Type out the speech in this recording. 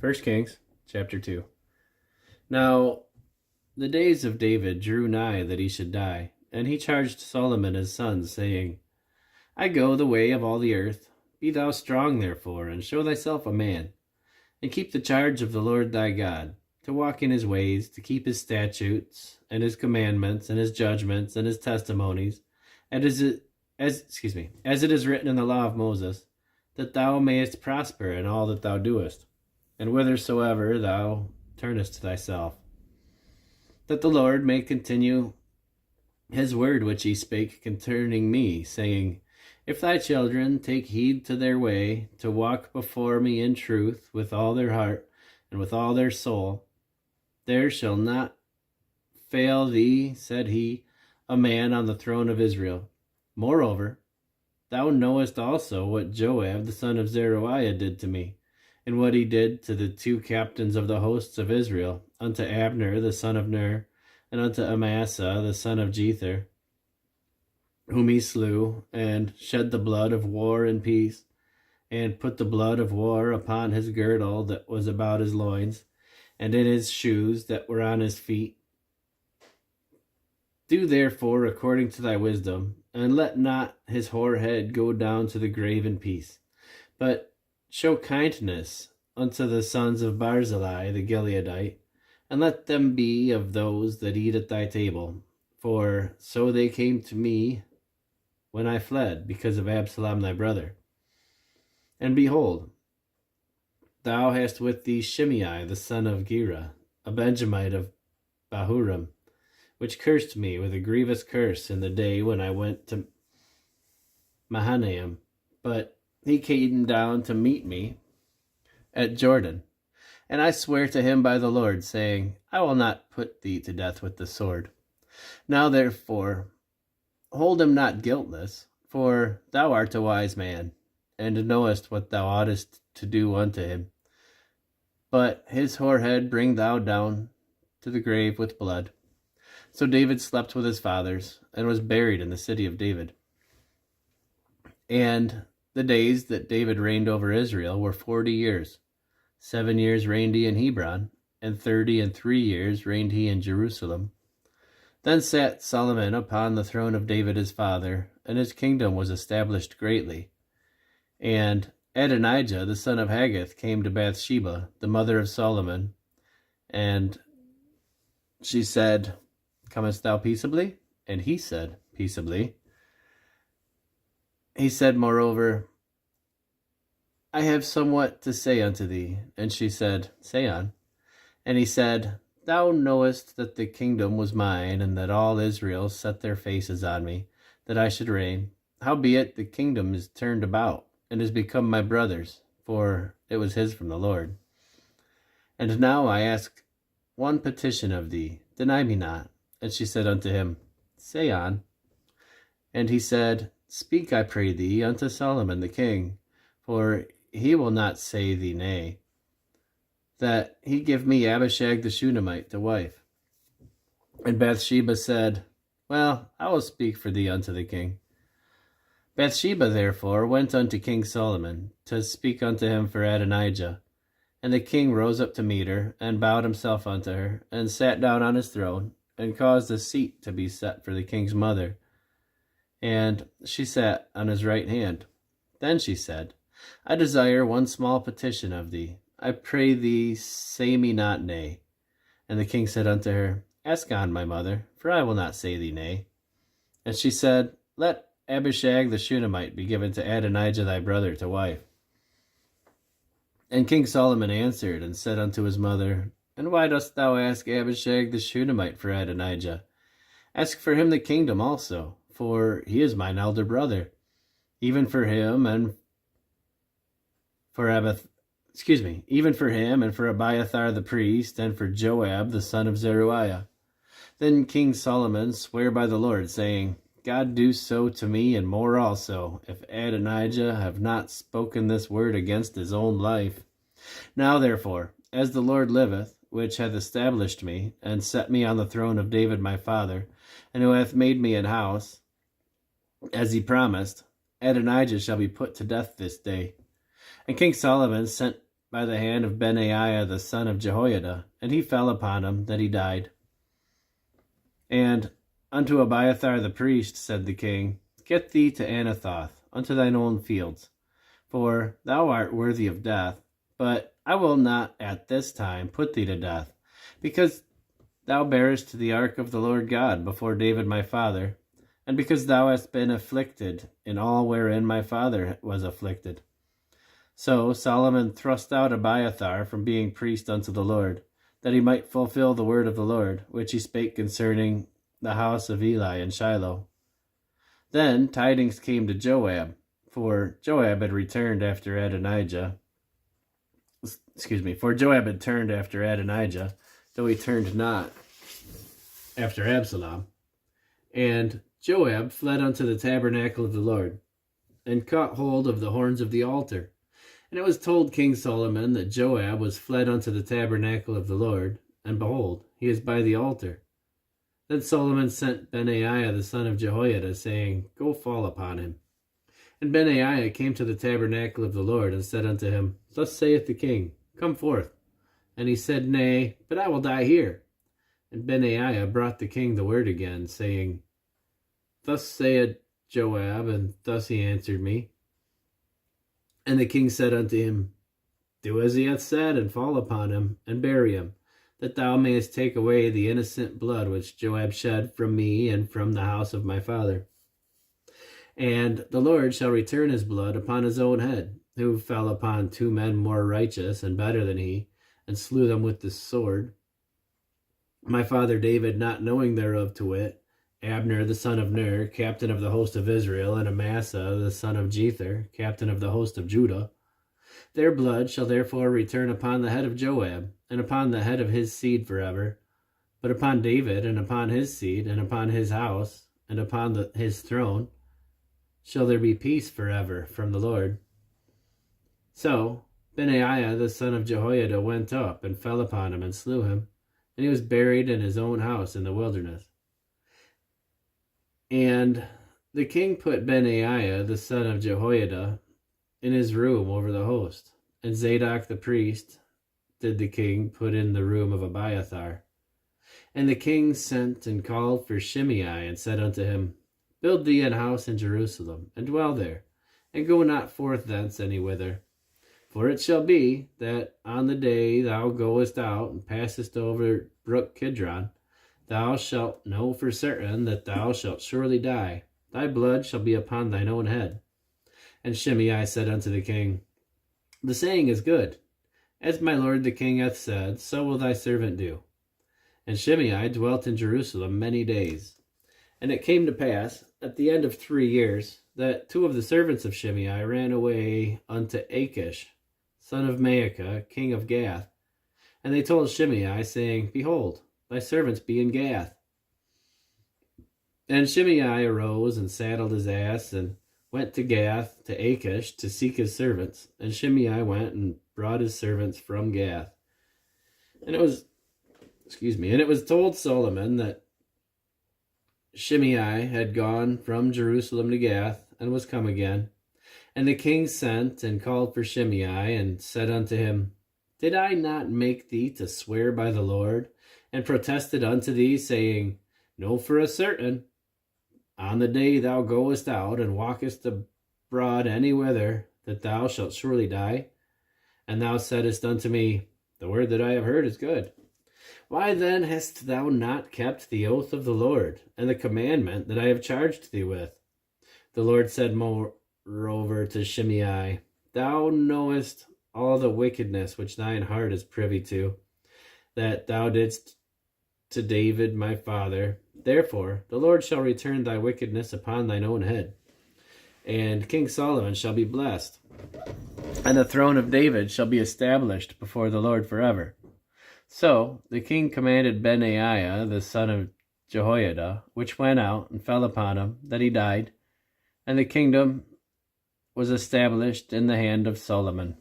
1 Kings chapter 2. Now the days of David drew nigh that he should die, and he charged Solomon his son, saying, I go the way of all the earth. Be thou strong therefore, and show thyself a man, and keep the charge of the Lord thy God, to walk in his ways, to keep his statutes, and his commandments, and his judgments, and his testimonies, and as it is written in the law of Moses, that thou mayest prosper in all that thou doest, and whithersoever thou turnest thyself, that the Lord may continue his word which he spake concerning me, saying, If thy children take heed to their way, to walk before me in truth with all their heart and with all their soul, there shall not fail thee, said he, a man on the throne of Israel. Moreover, thou knowest also what Joab the son of Zeruiah did to me, and what he did to the two captains of the hosts of Israel, unto Abner the son of Ner, and unto Amasa the son of Jether, whom he slew, and shed the blood of war in peace, and put the blood of war upon his girdle that was about his loins, and in his shoes that were on his feet. Do therefore according to thy wisdom, and let not his hoar head go down to the grave in peace, but show kindness unto the sons of Barzillai the Gileadite, and let them be of those that eat at thy table. For so they came to me when I fled, because of Absalom thy brother. And behold, thou hast with thee Shimei the son of Gera, a Benjamite of Bahurim, which cursed me with a grievous curse in the day when I went to Mahanaim. But he came down to meet me at Jordan, and I swear to him by the Lord, saying, I will not put thee to death with the sword. Now therefore hold him not guiltless, for thou art a wise man, and knowest what thou oughtest to do unto him. But his hoar head bring thou down to the grave with blood. So David slept with his fathers, and was buried in the city of David. And the days that David reigned over Israel were 40 years. 7 years reigned he in Hebron, and 33 years reigned he in Jerusalem. Then sat Solomon upon the throne of David his father, and his kingdom was established greatly. And Adonijah the son of Haggith came to Bathsheba, the mother of Solomon, and she said, Comest thou peaceably? And he said, Peaceably. He said, moreover, I have somewhat to say unto thee. And she said, Say on. And he said, Thou knowest that the kingdom was mine, and that all Israel set their faces on me, that I should reign. Howbeit the kingdom is turned about, and is become my brother's, for it was his from the Lord. And now I ask one petition of thee, deny me not. And she said unto him, Say on. And he said, Speak, I pray thee, unto Solomon the king, for he will not say thee nay, that he give me Abishag the Shunammite to wife. And Bathsheba said, Well, I will speak for thee unto the king. Bathsheba therefore went unto King Solomon, to speak unto him for Adonijah. And the king rose up to meet her, and bowed himself unto her, and sat down on his throne, and caused a seat to be set for the king's mother. And she sat on his right hand. Then she said, I desire one small petition of thee. I pray thee, say me not nay. And the king said unto her, Ask on, my mother, for I will not say thee nay. And she said, Let Abishag the Shunammite be given to Adonijah thy brother to wife. And King Solomon answered and said unto his mother, And why dost thou ask Abishag the Shunammite for Adonijah? Ask for him the kingdom also, for he is mine elder brother. Even for him and for Abiathar the priest, and for Joab the son of Zeruiah. Then King Solomon sware by the Lord, saying, God do so to me, and more also, if Adonijah have not spoken this word against his own life. Now therefore, as the Lord liveth, which hath established me, and set me on the throne of David my father, and who hath made me an house, as he promised, Adonijah shall be put to death this day. And King Solomon sent by the hand of Benaiah the son of Jehoiada, and he fell upon him, that he died. And unto Abiathar the priest said the king, Get thee to Anathoth, unto thine own fields, for thou art worthy of death, but I will not at this time put thee to death, because thou bearest the ark of the Lord God before David my father, and because thou hast been afflicted in all wherein my father was afflicted. So Solomon thrust out Abiathar from being priest unto the Lord, that he might fulfill the word of the Lord, which he spake concerning the house of Eli in Shiloh. Then tidings came to Joab, for Joab had turned after Adonijah, though he turned not after Absalom. And Joab fled unto the tabernacle of the Lord, and caught hold of the horns of the altar. And it was told King Solomon that Joab was fled unto the tabernacle of the Lord, and behold, he is by the altar. Then Solomon sent Benaiah the son of Jehoiada, saying, Go fall upon him. And Benaiah came to the tabernacle of the Lord, and said unto him, Thus saith the king, Come forth. And he said, Nay, but I will die here. And Benaiah brought the king the word again, saying, Thus saith Joab, and thus he answered me. And the king said unto him, Do as he hath said, and fall upon him, and bury him, that thou mayest take away the innocent blood which Joab shed from me and from the house of my father. And the Lord shall return his blood upon his own head, who fell upon 2 men more righteous and better than he, and slew them with the sword. My father David not knowing thereof, to wit, Abner the son of Ner, captain of the host of Israel, and Amasa the son of Jether, captain of the host of Judah. Their blood shall therefore return upon the head of Joab, and upon the head of his seed forever. But upon David, and upon his seed, and upon his house, and upon his throne, shall there be peace forever from the Lord. So Benaiah the son of Jehoiada went up, and fell upon him, and slew him, and he was buried in his own house in the wilderness. And the king put Benaiah the son of Jehoiada in his room over the host, and Zadok the priest did the king put in the room of Abiathar. And the king sent and called for Shimei, and said unto him, Build thee an house in Jerusalem, and dwell there, and go not forth thence any whither. For it shall be that on the day thou goest out and passest over brook Kidron, thou shalt know for certain that thou shalt surely die. Thy blood shall be upon thine own head. And Shimei said unto the king, The saying is good. As my lord the king hath said, so will thy servant do. And Shimei dwelt in Jerusalem many days. And it came to pass, at the end of 3 years, that 2 of the servants of Shimei ran away unto Achish, son of Maacah, king of Gath. And they told Shimei, saying, Behold, thy servants be in Gath. And Shimei arose and saddled his ass, and went to Gath, to Achish, to seek his servants. And Shimei went and brought his servants from Gath. And it was told Solomon that Shimei had gone from Jerusalem to Gath, and was come again. And the king sent and called for Shimei, and said unto him, Did I not make thee to swear by the Lord, and protested unto thee, saying, Know for a certain, on the day thou goest out and walkest abroad any whither, that thou shalt surely die? And thou saidst unto me, The word that I have heard is good. Why then hast thou not kept the oath of the Lord, and the commandment that I have charged thee with? The Lord said moreover to Shimei, Thou knowest all the wickedness which thine heart is privy to, that thou didst to David my father. Therefore the Lord shall return thy wickedness upon thine own head, and King Solomon shall be blessed, and the throne of David shall be established before the Lord forever. So the king commanded Benaiah the son of Jehoiada, which went out and fell upon him, that he died, and the kingdom was established in the hand of Solomon.